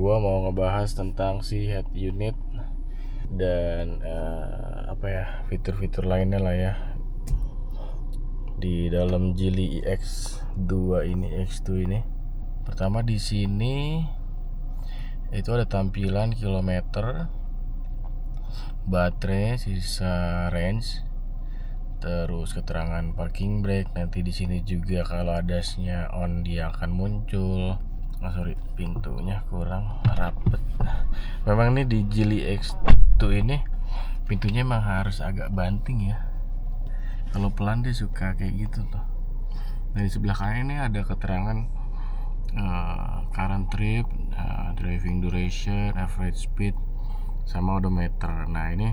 Gua mau ngebahas tentang si head unit dan fitur-fitur lainnya lah ya di dalam Geely X2 ini. Pertama di sini itu ada tampilan kilometer, baterai, sisa range, terus keterangan parking brake. Nanti di sini juga kalau adasnya on dia akan muncul. Pintunya kurang rapet. Memang nih di Geely X2 ini pintunya emang harus agak banting ya. Kalau pelan dia suka kayak gitu tuh. Nah di sebelah kanan ini ada keterangan current trip, driving duration, average speed, sama odometer. Nah ini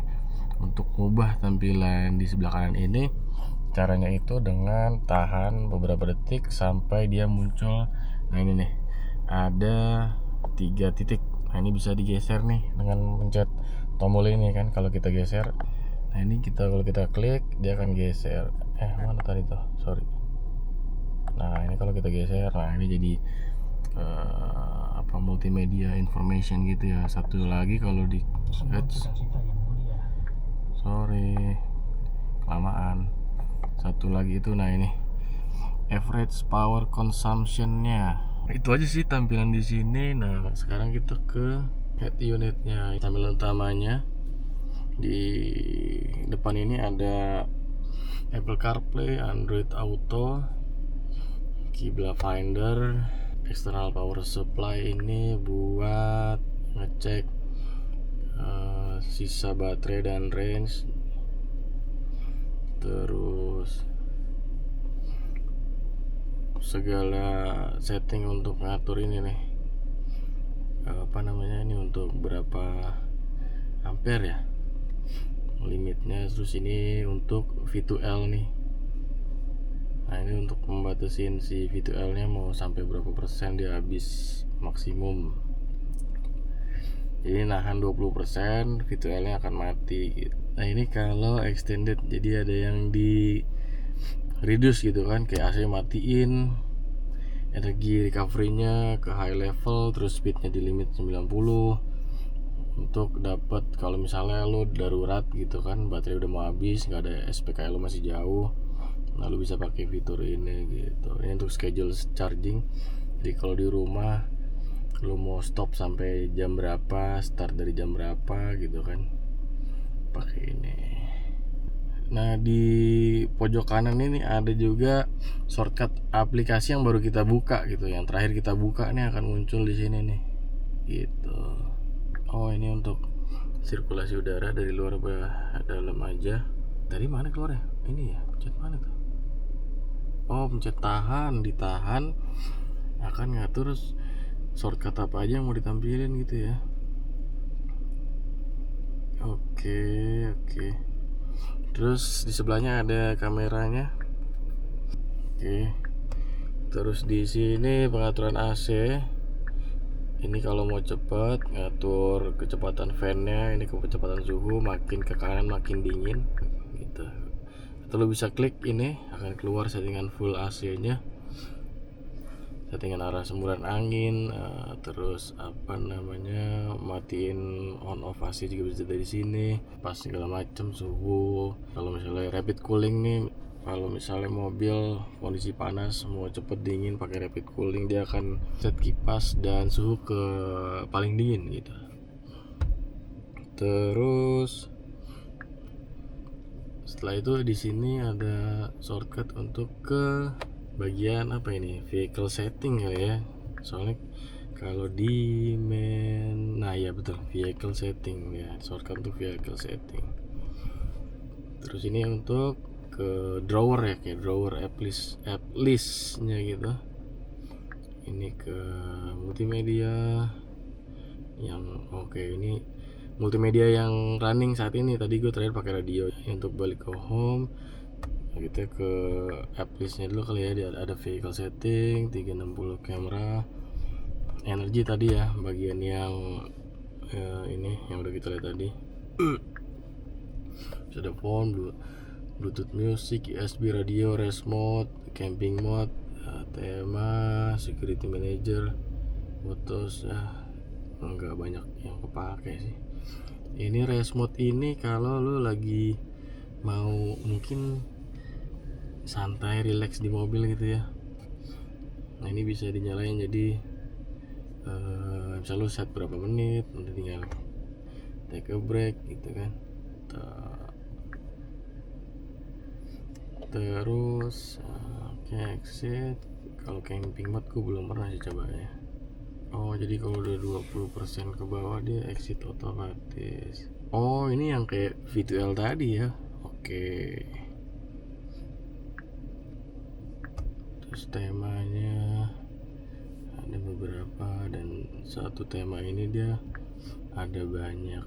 untuk mengubah tampilan di sebelah kanan ini, caranya itu dengan tahan beberapa detik sampai dia muncul. Nah ini nih ada 3 titik. Nah ini bisa digeser nih dengan pencet tombol ini kan. Kalau kita geser, nah ini kalau kita klik dia akan geser. Mana tadi tuh? Sorry. Nah ini kalau kita geser, nah ini jadi multimedia information gitu ya. Satu lagi kalau di sorry kelamaan. Satu lagi itu, nah ini average power consumption-nya. Itu aja sih tampilan di sini. Nah sekarang kita ke head unitnya. Tampilan utamanya di depan ini ada Apple CarPlay, Android Auto, Kibla Finder, external power supply ini buat ngecek sisa baterai dan range. Terus segala setting untuk ngatur ini nih, ini untuk berapa ampere ya limitnya. Terus ini untuk V2L nih. Nah ini untuk membatasin si V2L nya mau sampai berapa persen dia habis maksimum. Jadi nahan 20%, V2L nya akan mati. Nah ini kalau extended, jadi ada yang di reduce gitu kan, kayak AC matiin, energi recovery-nya ke high level, terus speednya di limit 90 untuk dapat kalau misalnya lo darurat gitu kan, baterai udah mau habis, nggak ada SPKL lo masih jauh, nah lo bisa pakai fitur ini gitu. Ini untuk schedule charging. Jadi kalau di rumah lo mau stop sampai jam berapa, start dari jam berapa gitu kan, pakai ini. Nah di pojok kanan ini ada juga shortcut aplikasi yang baru kita buka gitu. Yang terakhir kita buka nih akan muncul di sini nih gitu. Oh ini untuk sirkulasi udara dari luar ke dalam aja. Dari mana keluarnya? Ini ya, pencet mana tuh? Oh pencet tahan, ditahan akan ngatur shortcut apa aja yang mau ditampilin gitu ya. Oke. Terus di sebelahnya ada kameranya. Oke. Terus di sini pengaturan AC. Ini kalau mau cepat ngatur kecepatan fan-nya, ini kecepatan suhu, makin ke kanan makin dingin gitu. Atau lo bisa klik ini, akan keluar settingan full AC-nya. Settingan arah semburan angin, terus matiin on off AC juga bisa dari sini, pas segala macam suhu. Kalau misalnya rapid cooling nih, kalau misalnya mobil kondisi panas mau cepet dingin pakai rapid cooling, dia akan set kipas dan suhu ke paling dingin gitu. Terus setelah itu di sini ada shortcut untuk ke bagian vehicle setting kali ya. Soalnya kalau di nah ya betul, vehicle setting ya, shortcut untuk vehicle setting. Terus ini untuk ke drawer ya, kayak drawer app listnya gitu. Ini ke multimedia yang ini multimedia yang running saat ini. Tadi gue terakhir pakai radio. Untuk balik ke home, kita ke app listnya dulu kali ya. Ada vehicle setting, 360 camera, energi tadi ya, bagian yang ini yang udah kita lihat tadi. Bisa ada phone, Bluetooth music, USB radio, race mode, camping mode, tema, security manager, photos ya. nggak banyak yang kepake sih. Ini race mode ini kalau lu lagi mau mungkin santai relax di mobil gitu ya. Nah ini bisa dinyalain jadi misal lu set berapa menit, nanti tinggal take a break gitu kan. Terus oke, exit. Kalau camping mode gue belum pernah sih coba ya. Oh jadi kalau udah 20% ke bawah dia exit otomatis. Oh ini yang kayak V2L tadi ya. Oke. Terus temanya ada beberapa, dan satu tema ini dia ada banyak,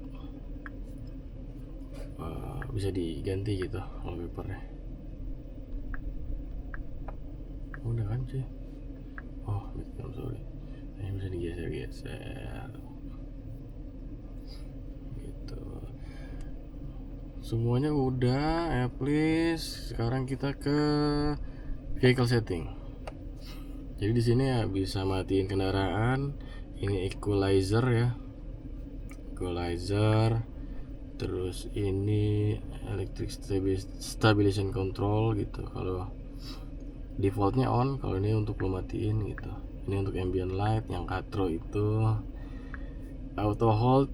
bisa diganti gitu wallpapernya. Udah kan sih. Oh I'm sorry, ini bisa digeser-geser gitu. Semuanya udah, please. Sekarang kita ke vehicle setting. Jadi di sini ya bisa matiin kendaraan. Ini equalizer ya, equalizer. Terus ini electric stabilization control gitu. Kalau defaultnya on, kalau ini untuk lo matiin gitu. Ini untuk ambient light. Yang katro itu auto hold.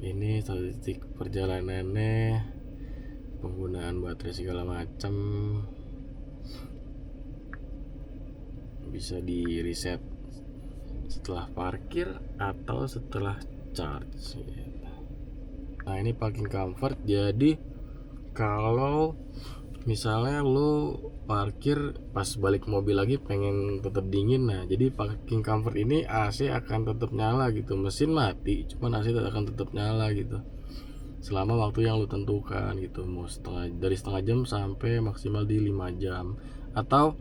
Ini statistik perjalanannya, penggunaan baterai segala macam. Bisa di reset setelah parkir atau setelah charge. Nah ini parking comfort. Jadi kalau misalnya lo parkir pas balik mobil lagi pengen tetap dingin, nah jadi parking comfort ini AC akan tetap nyala gitu. Mesin mati, cuman AC akan tetap nyala gitu selama waktu yang lo tentukan gitu. Mau dari setengah jam sampai maksimal di 5 jam, atau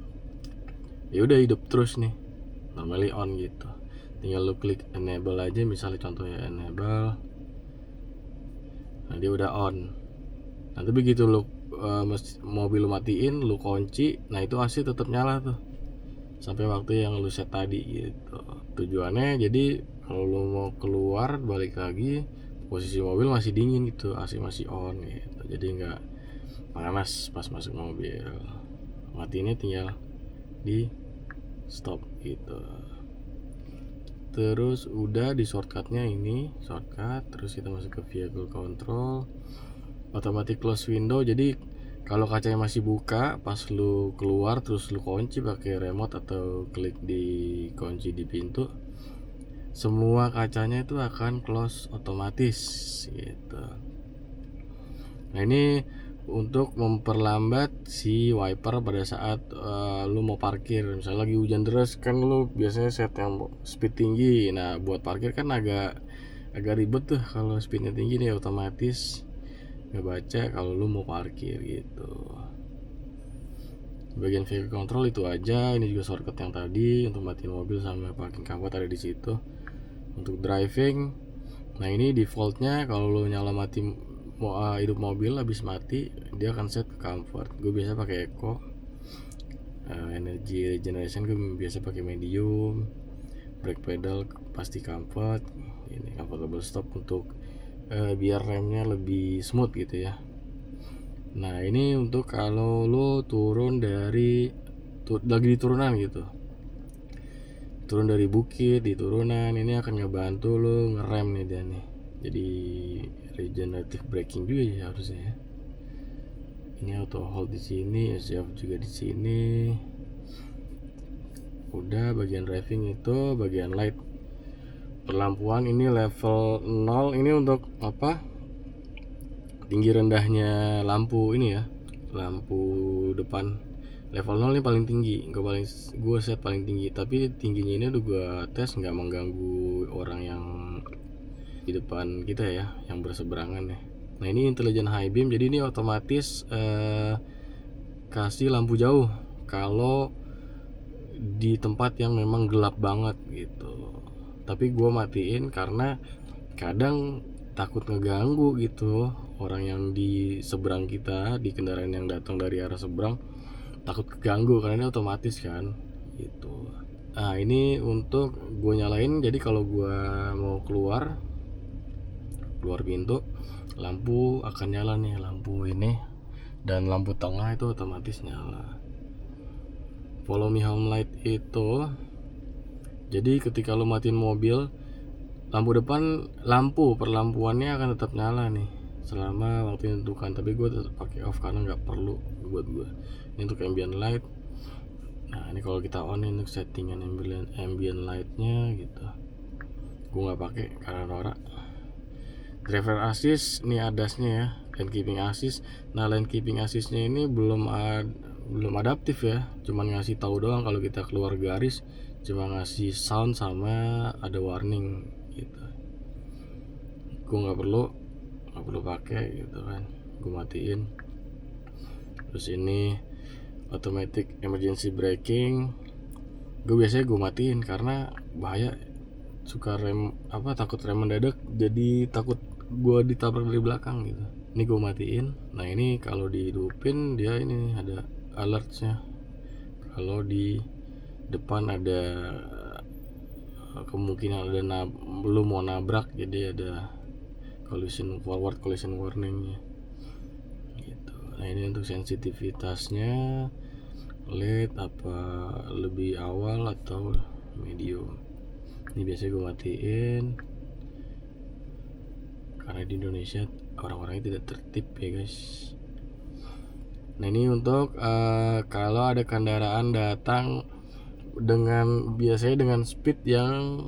ya udah hidup terus nih normally on gitu. Tinggal lu klik enable aja, misalnya contohnya enable. Nah dia udah on. Nanti begitu lu mobil lu matiin, lu kunci, nah itu AC tetap nyala tuh sampai waktu yang lu set tadi gitu. Tujuannya jadi kalau lu mau keluar balik lagi, posisi mobil masih dingin gitu, AC masih on gitu. Jadi nggak panas pas masuk mobil. Matiinnya tinggal di stop gitu. Terus udah di shortcutnya ini shortcut. Terus kita masuk ke vehicle control, automatic close window. Jadi kalau kacanya masih buka pas lu keluar terus lu kunci pakai remote atau klik di kunci di pintu, semua kacanya itu akan close otomatis gitu. Nah ini untuk memperlambat si wiper pada saat lu mau parkir. Misalnya lagi hujan deras kan lu biasanya set yang speed tinggi. Nah buat parkir kan agak ribet tuh kalau speednya tinggi nih, otomatis nggak baca kalau lu mau parkir gitu. Bagian vehicle control itu aja. Ini juga shortcut yang tadi untuk matiin mobil sama parking comfort ada di situ. Untuk driving, nah ini defaultnya kalau lu nyala mati hidup mobil habis mati dia akan set ke comfort. Gue biasa pakai eco. Energy regeneration gue biasa pakai medium. Brake pedal pasti comfort. Ini comfortable stop untuk biar remnya lebih smooth gitu ya. Nah ini untuk kalau lo turun dari lagi di turunan gitu, turun dari bukit di turunan, ini akan ngebantu lo ngerem nih dia nih. Jadi regenerative braking juga ya harusnya ya. Ini auto hold di sini, SF juga di sini. Udah bagian driving itu, bagian light perlampuan ini level 0. Ini untuk apa? Tinggi rendahnya lampu ini ya. Lampu depan level 0 ini paling tinggi. Gue set paling tinggi, tapi tingginya ini udah gue tes nggak mengganggu orang yang di depan kita ya, yang berseberangan ya. Nah ini intelligent high beam, jadi ini otomatis kasih lampu jauh kalau di tempat yang memang gelap banget gitu. Tapi gue matiin karena kadang takut ngeganggu gitu orang yang di seberang kita, di kendaraan yang datang dari arah seberang, takut keganggu karena ini otomatis kan gitu. Nah ini untuk gue nyalain, jadi kalau gue mau keluar pintu, lampu akan nyala nih, lampu ini, dan lampu tengah itu otomatis nyala. Follow me home light itu, jadi ketika lo matiin mobil, lampu depan, lampu perlampuannya akan tetap nyala nih selama waktu ditentukan, tapi gue tetap pakai off karena nggak perlu buat gue. Ini untuk ambient light. Nah ini kalau kita on ini untuk settingan ambient lightnya gitu, gue nggak pakai karena norak. Driver assist ini adasnya ya, lane keeping assist. Nah lane keeping assistnya ini belum adaptif ya, cuman ngasih tahu doang kalau kita keluar garis, cuma ngasih sound sama ada warning gitu. Gue nggak perlu pakai gitu kan, gue matiin. Terus ini automatic emergency braking, gue biasanya gue matiin karena bahaya, suka takut rem mendadak, jadi takut gue ditabrak dari belakang gitu. Ini gue matiin. Nah ini kalau dihidupin dia ini ada alertnya, kalau di depan ada kemungkinan ada lu mau nabrak, jadi ada forward collision warningnya gitu. Nah ini untuk sensitivitasnya LED apa lebih awal atau medium. Ini biasanya gue matiin karena di Indonesia orang-orangnya tidak tertib ya guys. Nah ini untuk kalau ada kendaraan datang biasanya dengan speed yang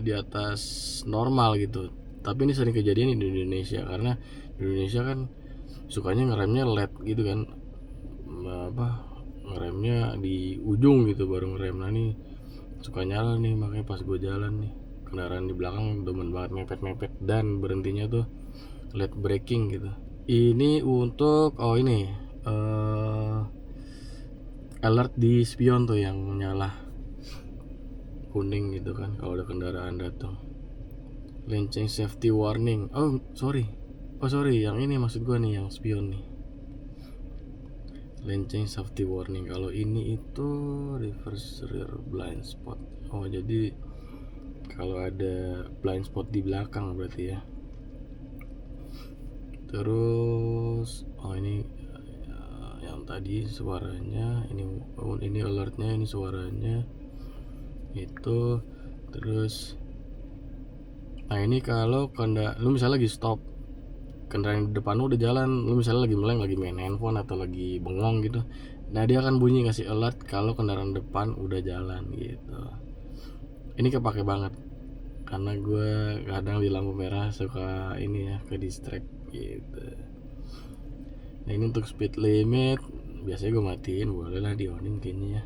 di atas normal gitu. Tapi ini sering kejadian di Indonesia, karena di Indonesia kan sukanya ngeremnya LED gitu kan, ngeremnya di ujung gitu baru ngerem. Nah ini suka nyala nih, makanya pas gue jalan nih kendaraan di belakang demen banget mepet dan berhentinya tuh late braking gitu. Ini untuk ini alert di spion tuh yang nyala kuning gitu kan kalau ada kendaraan datang. Lane change safety warning. Sorry, yang ini maksud gua nih, yang spion nih. Lane change safety warning. Kalau ini itu reverse rear blind spot. Jadi kalau ada blind spot di belakang berarti ya. Terus ini yang tadi suaranya, ini alertnya, ini suaranya itu. Terus nah ini kalau lu misalnya lagi stop, kendaraan di depan lu udah jalan, lu misalnya lagi meleng, lagi main handphone atau lagi bengong gitu, nah dia akan bunyi ngasih alert kalau kendaraan depan udah jalan gitu. Ini kepake banget karena gue kadang di lampu merah suka ini ya, ke distract gitu. Nah ini untuk speed limit biasanya gue matiin, boleh lah di onin kayaknya ya,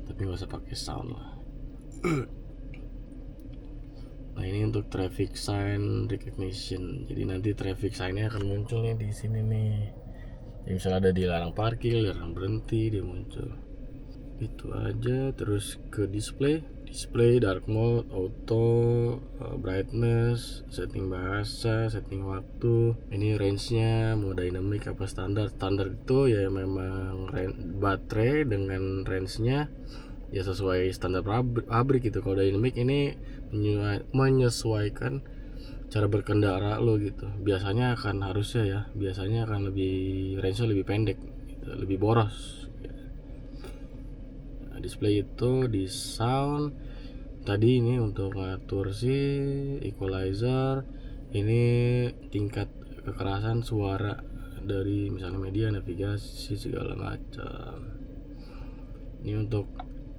tapi gak usah pakai sound lah. Nah ini untuk traffic sign recognition, jadi nanti traffic signnya akan muncul nih di sini nih. Jadi misalnya ada dilarang parkir, dilarang berhenti, dia muncul. Itu aja. Terus ke display, dark mode, auto, brightness, setting bahasa, setting waktu. Ini range-nya mau dynamic apa standar. Standar itu ya memang baterai dengan range-nya ya sesuai standar pabrik gitu. Kalau dynamic ini menyesuaikan cara berkendara lo gitu. Biasanya akan lebih range-nya lebih pendek gitu, lebih boros. Nah, display itu di sound tadi ini untuk ngatur si equalizer, ini tingkat kekerasan suara dari misalnya media, navigasi segala macam. Ini untuk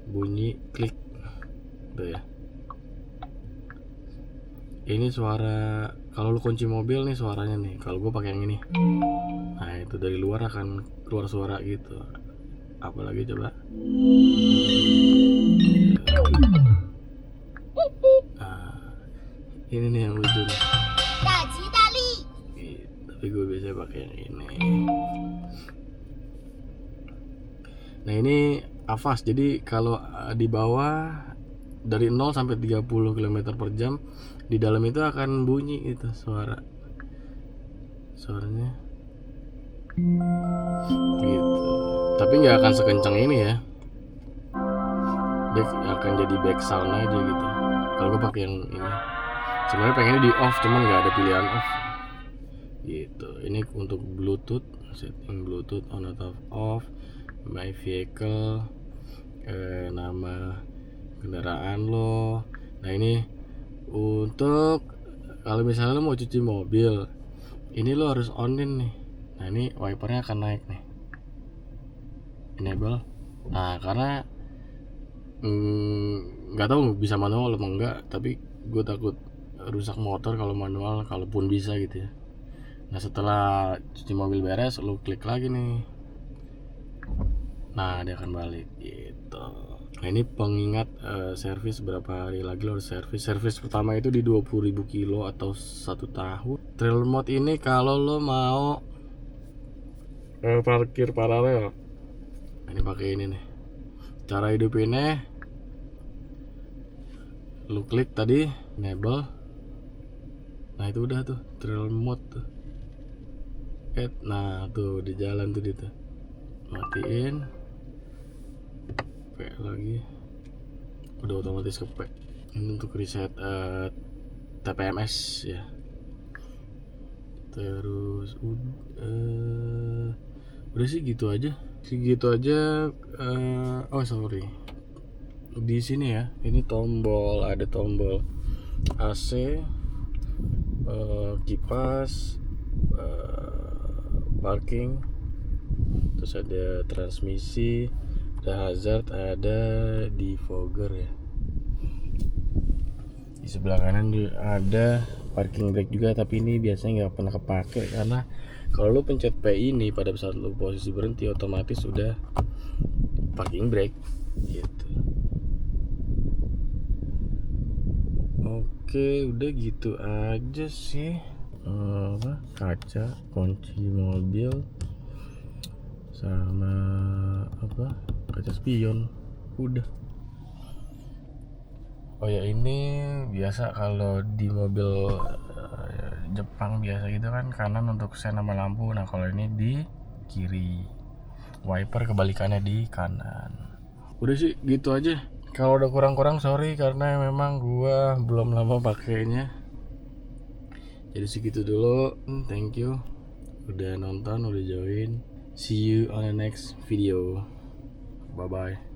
bunyi klik tuh ya. Ini suara kalau lu kunci mobil nih suaranya nih. Kalau gue pakai yang ini, nah itu dari luar akan keluar suara gitu. Apalagi coba. Ini nih yang lucu nih. Tapi gue biasa pakai yang ini. Nah ini AVAS, jadi kalau di bawah dari 0 sampai 30 km per jam, di dalam itu akan bunyi itu suaranya gitu. Tapi nggak akan sekencang ini ya. dia akan jadi back sound aja gitu. Kalau gue pakai yang ini, sebenarnya pengennya di off, cuman nggak ada pilihan off gitu. Ini untuk Bluetooth, setting Bluetooth on atau off, my vehicle, nama kendaraan lo. Nah ini untuk kalau misalnya lo mau cuci mobil, ini lo harus onin nih. Nah ini wipernya akan naik nih, enable. Nah karena nggak tahu bisa manual atau enggak, tapi gue takut rusak motor kalau manual, kalaupun bisa gitu ya. Nah setelah cuci mobil beres, lo klik lagi nih, nah dia akan balik gitu. Nah ini pengingat servis berapa hari lagi lo harus servis. Servis pertama itu di 20.000 kilo atau 1 tahun. Trail mode ini kalau lo mau parkir paralel, ini pakai ini nih. Cara hidupinnya, lu klik tadi enable. Nah itu udah tuh trail mode tuh. Nah tuh di jalan tuh dia tuh. Matiin. P lagi. Udah otomatis ke P. Ini untuk reset TPMS ya. Terus udah sih gitu aja. Oh sorry, di sini ya, ini tombol, ada tombol AC, kipas, parking, terus ada transmisi, ada hazard, ada defogger ya. Di sebelah kanan ada parking brake juga, tapi ini biasanya nggak pernah kepake karena kalau lo pencet P ini pada saat lo posisi berhenti, otomatis udah parking brake gitu. Oke, udah gitu aja sih. Kaca, kunci mobil, sama kaca spion, udah. Oh ya, ini biasa kalau di mobil Jepang biasa gitu kan, kanan untuk sen sama lampu. Nah kalau ini di kiri, wiper kebalikannya di kanan. Udah sih gitu aja. Kalau udah kurang-kurang sorry, karena memang gua belum lama pakainya. Jadi segitu dulu. Thank you udah nonton, udah join. See you on the next video. Bye bye.